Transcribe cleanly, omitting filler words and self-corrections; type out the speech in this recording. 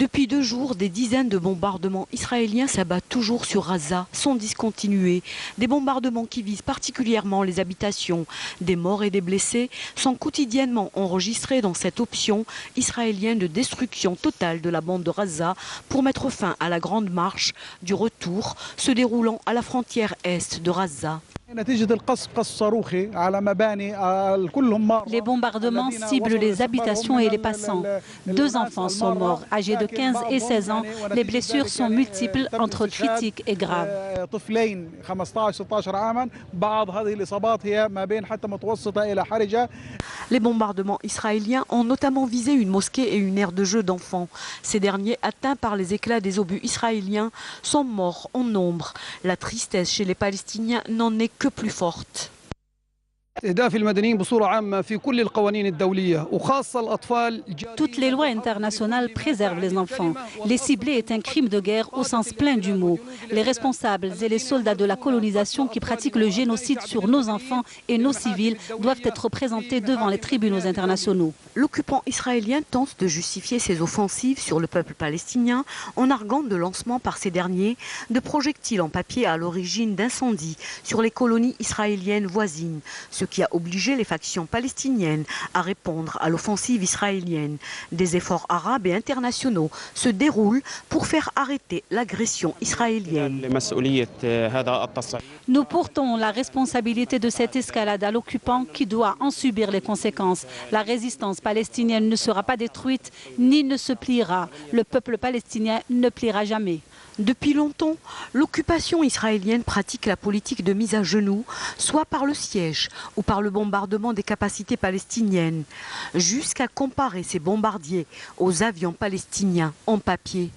Depuis 2 jours, des dizaines de bombardements israéliens s'abattent toujours sur Gaza, sans discontinuer. Des bombardements qui visent particulièrement les habitations. Des morts et des blessés sont quotidiennement enregistrés dans cette option israélienne de destruction totale de la bande de Gaza pour mettre fin à la grande marche du retour se déroulant à la frontière est de Gaza. Les bombardements ciblent les habitations et les passants. 2 enfants sont morts, âgés de 15 et 16 ans. Les blessures sont multiples, entre critiques et graves. Les bombardements israéliens ont notamment visé une mosquée et une aire de jeu d'enfants. Ces derniers, atteints par les éclats des obus israéliens, sont morts en nombre. La tristesse chez les Palestiniens n'en est que plus forte. Toutes les lois internationales préservent les enfants. Les cibler est un crime de guerre au sens plein du mot. Les responsables et les soldats de la colonisation qui pratiquent le génocide sur nos enfants et nos civils doivent être présentés devant les tribunaux internationaux. L'occupant israélien tente de justifier ses offensives sur le peuple palestinien en arguant de lancement par ces derniers de projectiles en papier à l'origine d'incendies sur les colonies israéliennes voisines, ce qui a obligé les factions palestiniennes à répondre à l'offensive israélienne. Des efforts arabes et internationaux se déroulent pour faire arrêter l'agression israélienne. Nous portons la responsabilité de cette escalade à l'occupant qui doit en subir les conséquences. La résistance palestinienne ne sera pas détruite ni ne se pliera. Le peuple palestinien ne pliera jamais. Depuis longtemps, l'occupation israélienne pratique la politique de mise à genoux, soit par le siège ou par le bombardement des capacités palestiniennes, jusqu'à comparer ces bombardiers aux avions palestiniens en papier.